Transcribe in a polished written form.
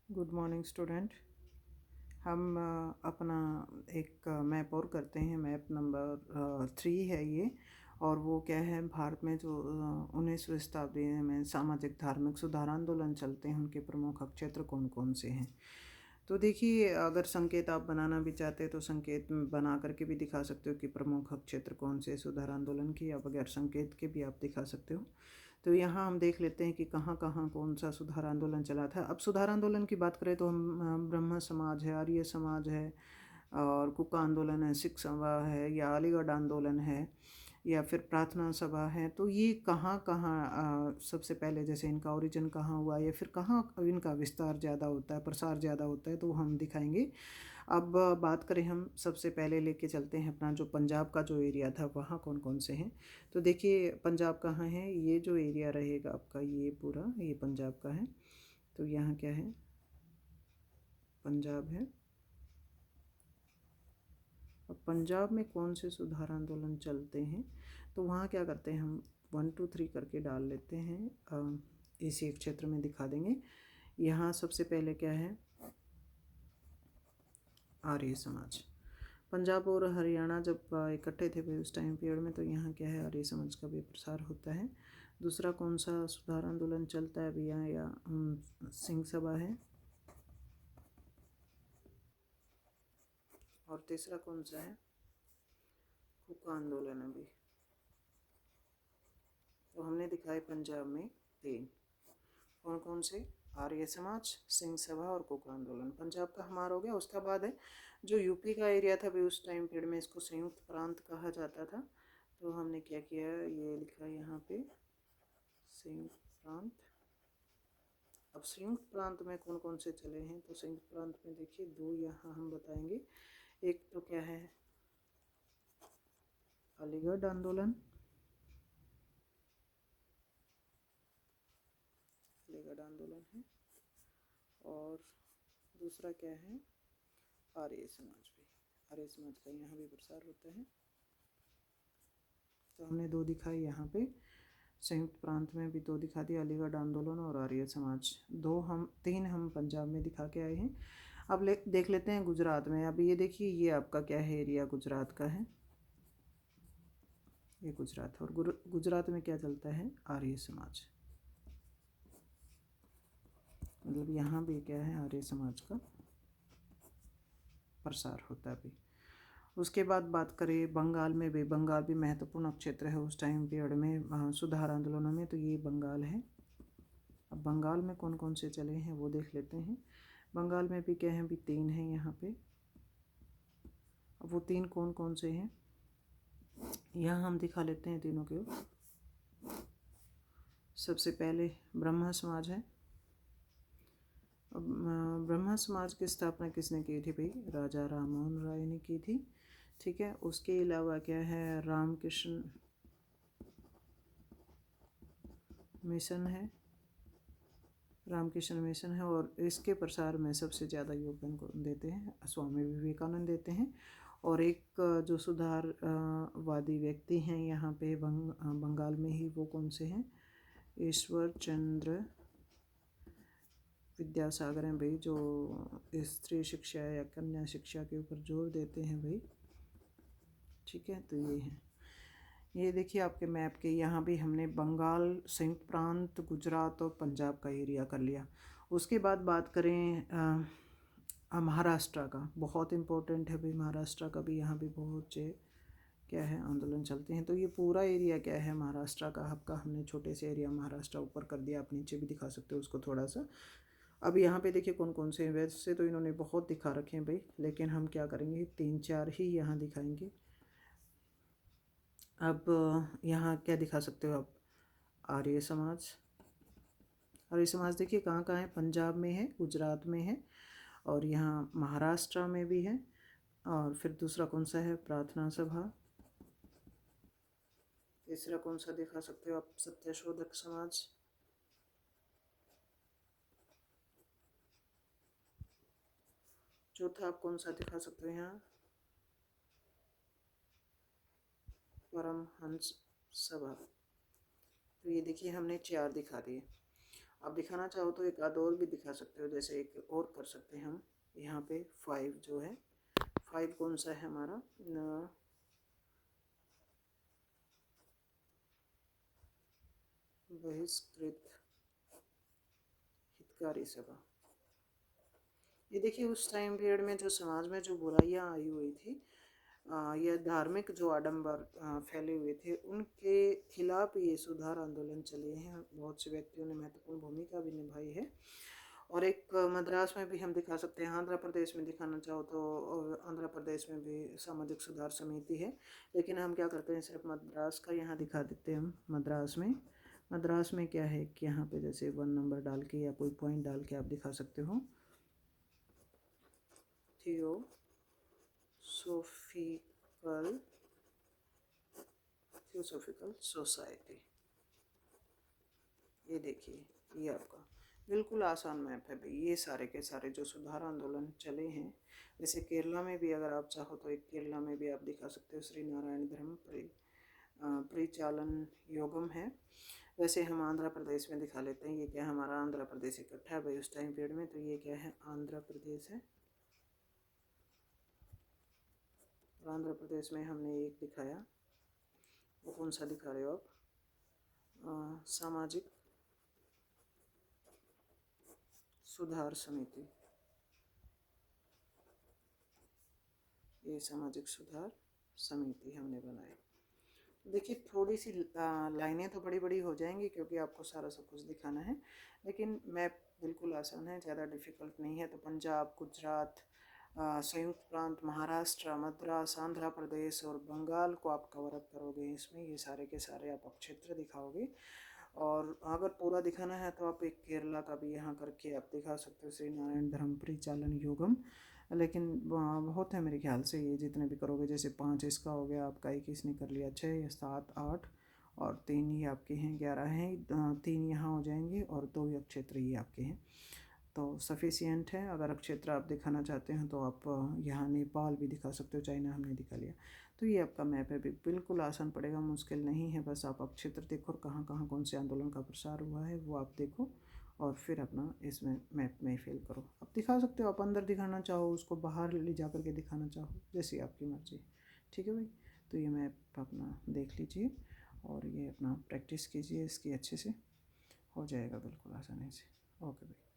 Good morning student. हम अपना एक मैप और करते हैं। मैप नंबर 3 है ये। और वो क्या है, भारत में जो 19वीं शताब्दी में सामाजिक धार्मिक सुधार आंदोलन चलते हैं उनके प्रमुख क्षेत्र कौन कौन से हैं। तो देखिए, अगर संकेत आप बनाना भी चाहते हैं तो संकेत बना करके भी दिखा सकते हो कि प्रमुख क्षेत्र कौन से सुधार आंदोलन की, या बगैर संकेत के भी आप दिखा सकते हो। तो यहाँ हम देख लेते हैं कि कहाँ कहाँ कौन सा सुधार आंदोलन चला था। अब सुधार आंदोलन की बात करें तो हम ब्रह्म समाज है, आर्य समाज है, और कुका आंदोलन है, सिख सभा है, या अलीगढ़ आंदोलन है, या फिर प्रार्थना सभा है। तो ये कहाँ कहाँ सबसे पहले, जैसे इनका ओरिजिन कहाँ हुआ या फिर कहाँ इनका विस्तार ज़्यादा होता है, प्रसार ज़्यादा होता है, तो हम दिखाएंगे। अब बात करें, हम सबसे पहले लेके चलते हैं अपना जो पंजाब का जो एरिया था, वहाँ कौन कौन से हैं। तो देखिए, पंजाब कहाँ है, ये जो एरिया रहेगा आपका, ये पूरा ये पंजाब का है। तो यहाँ क्या है, पंजाब है। अब पंजाब में कौन से सुधार आंदोलन चलते हैं, तो वहाँ क्या करते हैं, हम 1 2 3 करके डाल लेते हैं। इसी एक क्षेत्र में दिखा देंगे। यहाँ सबसे पहले क्या है, आर्य समाज। पंजाब और हरियाणा जब इकट्ठे थे भाई उस टाइम पीरियड में, तो यहाँ क्या है, आर्य समाज का भी प्रसार होता है। दूसरा कौन सा सुधार आंदोलन चलता है भैया, या सिंह सभा है। और तीसरा कौन सा है, हुक्का आंदोलन है भी। तो हमने दिखाए पंजाब में 3, कौन कौन से, आर्य समाज, सिंह सभा और कुका आंदोलन। पंजाब का हमारा हो गया। उसका बाद है जो यूपी का एरिया था भी उस टाइम पीरियड में, इसको संयुक्त प्रांत कहा जाता था। तो हमने क्या किया, ये लिखा यहाँ पे संयुक्त प्रांत। अब संयुक्त प्रांत में कौन कौन से चले हैं, तो संयुक्त प्रांत में देखिए 2 यहाँ हम बताएंगे। एक तो क्या है, अलीगढ़ आंदोलन, अलीगढ़ आंदोलन है। और दूसरा क्या है, आर्य समाज भी, आर्य समाज का यहाँ भी प्रसार होता है। तो हमने 2 दिखाई यहाँ पे, संयुक्त प्रांत में भी 2 दिखा दिया, अलीगढ़ आंदोलन और आर्य समाज। 3 हम पंजाब में दिखा के आए हैं। अब देख लेते हैं गुजरात में। अब ये देखिए, ये आपका क्या है, एरिया गुजरात का है, ये गुजरात। और गुजरात में क्या चलता है, आर्य समाज। मतलब यहाँ भी क्या है, आर्य समाज का प्रसार होता है भी। उसके बाद बात करें बंगाल में भी, बंगाल भी महत्वपूर्ण क्षेत्र है उस टाइम पीरियड में सुधार आंदोलनों में। तो ये बंगाल है। अब बंगाल में कौन कौन से चले हैं वो देख लेते हैं। बंगाल में भी क्या है, भी 3 हैं यहाँ पे। अब वो 3 कौन कौन से हैं, यहाँ हम दिखा लेते हैं तीनों के। सबसे पहले ब्रह्मा समाज है। अब ब्रह्मा समाज की स्थापना किसने की थी भाई, राजा राममोहन राय ने की थी। ठीक है। उसके अलावा क्या है, रामकृष्ण मिशन है, रामकृष्ण मिशन है। और इसके प्रसार में सबसे ज़्यादा योगदान को देते हैं स्वामी विवेकानंद देते हैं। और एक जो सुधार वादी व्यक्ति हैं यहाँ पे बंगाल में ही, वो कौन से हैं, ईश्वर चंद्र विद्यासागर हैं भाई, जो स्त्री शिक्षा या कन्या शिक्षा के ऊपर जोर देते हैं भाई। ठीक है। तो ये हैं, ये देखिए आपके मैप के, यहाँ भी हमने बंगाल, संयुक्त प्रांत, गुजरात और पंजाब का एरिया कर लिया। उसके बाद बात करें महाराष्ट्र का, बहुत इम्पोर्टेंट है भाई महाराष्ट्र का भी। यहाँ भी बहुत से क्या है, आंदोलन चलते हैं। तो ये पूरा एरिया क्या है, महाराष्ट्र का आपका, हमने छोटे से एरिया महाराष्ट्र ऊपर कर दिया। आप नीचे भी दिखा सकते हो उसको थोड़ा सा। अब यहाँ पे देखिए कौन कौन से हैं। वैसे तो इन्होंने बहुत दिखा रखे हैं भाई, लेकिन हम क्या करेंगे, 3 4 ही यहाँ दिखाएंगे। अब यहाँ क्या दिखा सकते हो आप, आर्य समाज। आर्य समाज देखिए कहाँ कहाँ है, पंजाब में है, गुजरात में है, और यहाँ महाराष्ट्र में भी है। और फिर दूसरा कौन सा है, प्रार्थना सभा। तीसरा कौन सा दिखा सकते हो आप, सत्यशोधक समाज। चौथा आप कौन सा दिखा सकते हो यहाँ, परमहंस सभा। तो ये देखिए हमने 4 दिखा दिए। आप दिखाना चाहो तो एक आध और भी दिखा सकते हो, जैसे एक और कर सकते हैं हम यहाँ पे 5 जो है, 5 कौन सा है हमारा, बहिष्कृत हितकारी सभा। ये देखिए उस टाइम पीरियड में जो समाज में जो बुराइयां आई हुई थी, या धार्मिक जो आडंबर फैले हुए थे, उनके खिलाफ ये सुधार आंदोलन चले हैं। बहुत से व्यक्तियों ने महत्वपूर्ण भूमिका भी निभाई है। और एक मद्रास में भी हम दिखा सकते हैं, आंध्र प्रदेश में दिखाना चाहो तो आंध्र प्रदेश में भी सामाजिक सुधार समिति है, लेकिन हम क्या करते हैं सिर्फ मद्रास का यहाँ दिखा देते हैं। हम मद्रास में क्या है कि यहाँ पे जैसे 1 नंबर डाल के या कोई पॉइंट डाल के आप दिखा सकते हो, थियोसॉफिकल सोसाइटी। ये देखिए, ये आपका बिल्कुल आसान मैप है भाई। ये सारे के सारे जो सुधार आंदोलन चले हैं, जैसे केरला में भी अगर आप चाहो तो एक केरला में भी आप दिखा सकते हो, श्री नारायण धर्म परिचालन योगम है। वैसे हम आंध्र प्रदेश में दिखा लेते हैं। ये क्या है, हमारा आंध्र प्रदेश इकट्ठा है भाई उस टाइम पीरियड में, तो ये क्या है, आंध्र प्रदेश है। और आंध्र प्रदेश में हमने एक दिखाया, वो कौन सा दिखा रहे हो आप, सामाजिक सुधार समिति। ये सामाजिक सुधार समिति हमने बनाई। देखिए थोड़ी सी लाइनें तो बड़ी बड़ी हो जाएंगी क्योंकि आपको सारा सब कुछ दिखाना है, लेकिन मैप बिल्कुल आसान है, ज़्यादा डिफ़िकल्ट नहीं है। तो पंजाब, गुजरात, संयुक्त प्रांत, महाराष्ट्र, मद्रास, आंध्र प्रदेश और बंगाल को आप कवर अप करोगे इसमें। ये सारे के सारे आप क्षेत्र दिखाओगे। और अगर पूरा दिखाना है तो आप एक केरला का भी यहाँ करके आप दिखा सकते हो, श्री नारायण धर्म परिचालन योगम। लेकिन बहुत है मेरे ख्याल से, ये जितने भी करोगे, जैसे 5 इसका हो गया आपका, 1 इसने कर लिया, 6 या 7 8 और 3 ही आपके हैं, 11 हैं, 3 यहाँ हो जाएंगे और 2 ही क्षेत्र ही आपके हैं, तो सफिशियंट है। अगर क्षेत्र आप दिखाना चाहते हैं तो आप यहाँ नेपाल भी दिखा सकते हो, चाइना हमने दिखा लिया। तो ये आपका मैप है, बिल्कुल आसान पड़ेगा, मुश्किल नहीं है। बस आप क्षेत्र देखो और कहाँ कहाँ कौन से आंदोलन का प्रसार हुआ है वो आप देखो, और फिर अपना इसमें मैप में फिल करो। आप दिखा सकते हो, आप अंदर दिखाना चाहो, उसको बाहर ले जा करके दिखाना चाहो, जैसी आपकी मर्ज़ी। ठीक है भाई, तो ये मैप अपना देख लीजिए और ये अपना प्रैक्टिस कीजिए इसकी अच्छे से, हो जाएगा बिल्कुल आसानी से। ओके भाई।